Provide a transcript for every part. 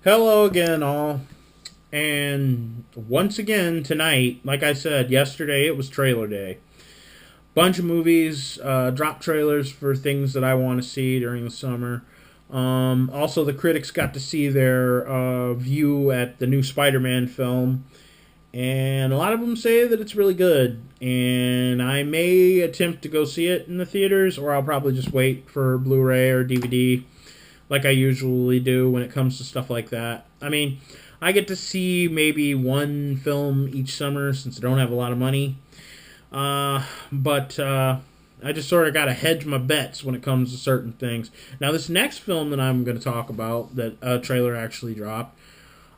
Hello again, all. And once again, tonight, like I said, yesterday it was trailer day. Bunch of movies, drop trailers for things that I want to see during the summer. Also, the critics got to see their view at the new Spider Man film. And a lot of them say that it's really good. And I may attempt to go see it in the theaters, or I'll probably just wait for Blu ray or DVD like I usually do when it comes to stuff like that. I mean, I get to see maybe one film each summer since I don't have a lot of money. But I just sort of got to hedge my bets when it comes to certain things. Now, this next film that I'm going to talk about, that a trailer actually dropped,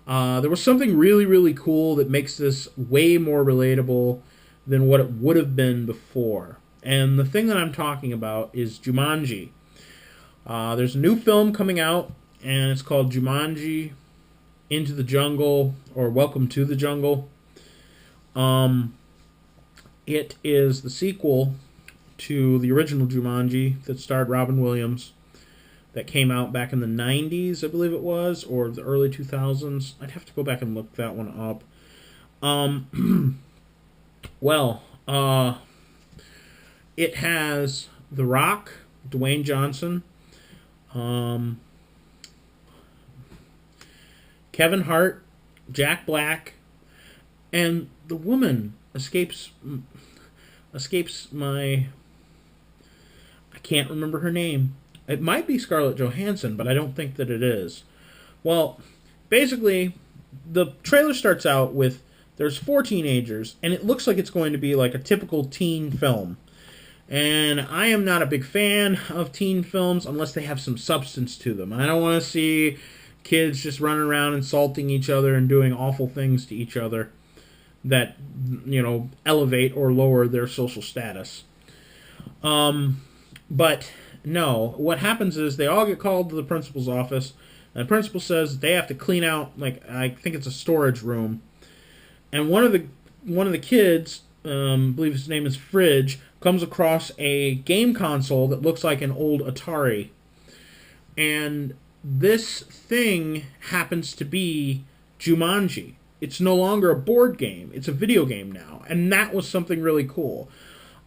there was something really, really cool that makes this way more relatable than what it would have been before. And the thing that I'm talking about is Jumanji. There's a new film coming out, and it's called Jumanji Into the Jungle, or Welcome to the Jungle. Um, it is the sequel to the original Jumanji that starred Robin Williams, that came out back in the 90s, I believe it was, or the early 2000s. I'd have to go back and look that one up. Um, well, it has The Rock, Dwayne Johnson, um, Kevin Hart, Jack Black, and the woman escapes my. I can't remember her name. It might be Scarlett Johansson, but I don't think that it is. Well, basically, the trailer starts out with there's four teenagers, and it looks like it's going to be like a typical teen film. And I am not a big fan of teen films unless they have some substance to them. I don't want to see kids just running around insulting each other and doing awful things to each other that, elevate or lower their social status. But no, what happens is they all get called to the principal's office, and the principal says they have to clean out, like, I think it's a storage room. And one of the kids, I believe his name is Fridge, comes across a game console that looks like an old Atari. And this thing happens to be Jumanji. It's no longer a board game, it's a video game now. And that was something really cool.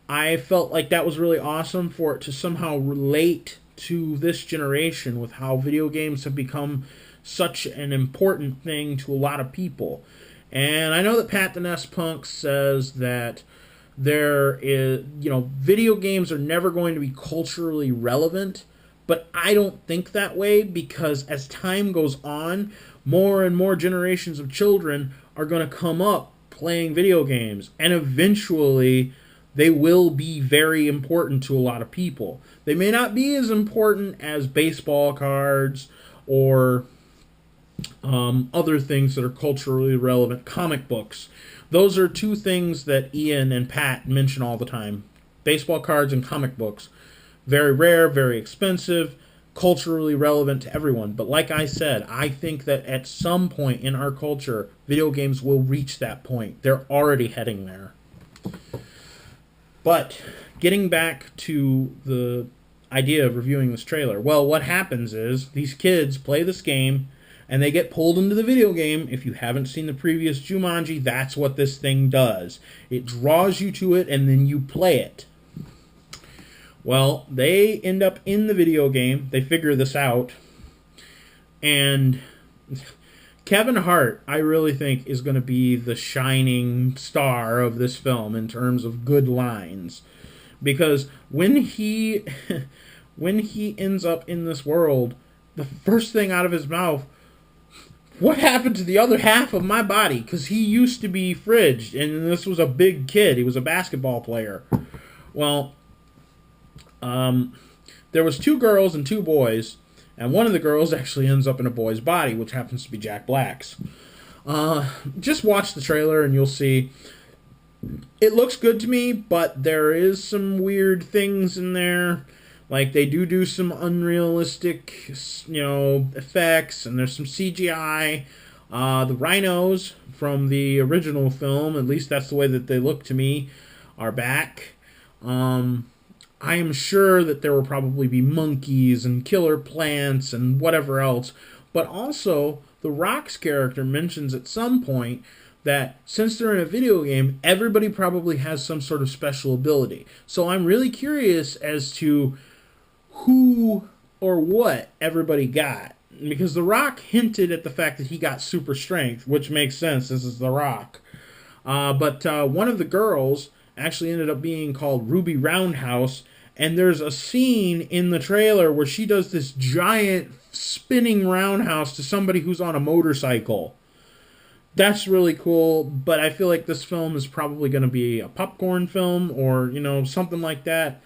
I felt like that was really awesome for it to somehow relate to this generation with how video games have become such an important thing to a lot of people. And I know that Pat the Nest Punk says that video games are never going to be culturally relevant, but I don't think that way because as time goes on, more and more generations of children are going to come up playing video games, and eventually they will be very important to a lot of people. They may not be as important as baseball cards or other things that are culturally relevant, comic books. Those are two things that Ian and Pat mention all the time. Baseball cards and comic books. Very rare, very expensive, culturally relevant to everyone. But like I said, I think that at some point in our culture, video games will reach that point. They're already heading there. But getting back to the idea of reviewing this trailer, well, what happens is these kids play this game and they get pulled into the video game. If you haven't seen the previous Jumanji, that's what this thing does. It draws you to it, and then you play it. Well, they end up in the video game. They figure this out. And Kevin Hart, I really think, is going to be the shining star of this film in terms of good lines. Because when he ends up in this world, the first thing out of his mouth, what happened to the other half of my body? Because he used to be Fridge, and this was a big kid. He was a basketball player. Well, there was two girls and two boys, and one of the girls actually ends up in a boy's body, which happens to be Jack Black's. Just watch the trailer and you'll see. It looks good to me, but there is some weird things in there. Like, they do some unrealistic, effects, and there's some CGI. The rhinos from the original film, at least that's the way that they look to me, are back. I am sure that there will probably be monkeys and killer plants and whatever else. But also, The Rock's character mentions at some point that since they're in a video game, everybody probably has some sort of special ability. So I'm really curious as to who or what everybody got. Because The Rock hinted at the fact that he got super strength, which makes sense. This is The Rock. But one of the girls actually ended up being called Ruby Roundhouse. And there's a scene in the trailer where she does this giant spinning roundhouse to somebody who's on a motorcycle. That's really cool, but I feel like this film is probably going to be a popcorn film or, something like that.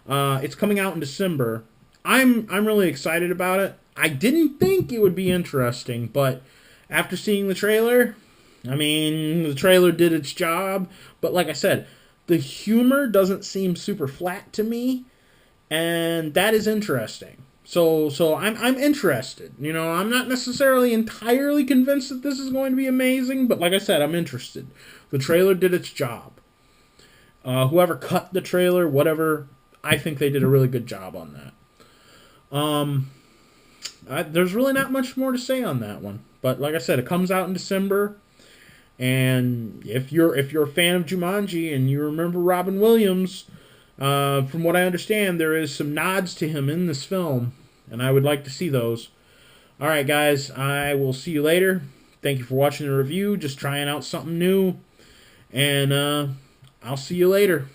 It's coming out in December. I'm really excited about it. I didn't think it would be interesting, but after seeing the trailer, the trailer did its job. But like I said, the humor doesn't seem super flat to me, and that is interesting. So I'm interested. I'm not necessarily entirely convinced that this is going to be amazing, but like I said, I'm interested. The trailer did its job. Whoever cut the trailer, whatever, I think they did a really good job on that. There's really not much more to say on that one. But like I said, it comes out in December. And if you're a fan of Jumanji and you remember Robin Williams, from what I understand, there is some nods to him in this film, and I would like to see those. All right, guys, I will see you later. Thank you for watching the review. Just trying out something new, and I'll see you later.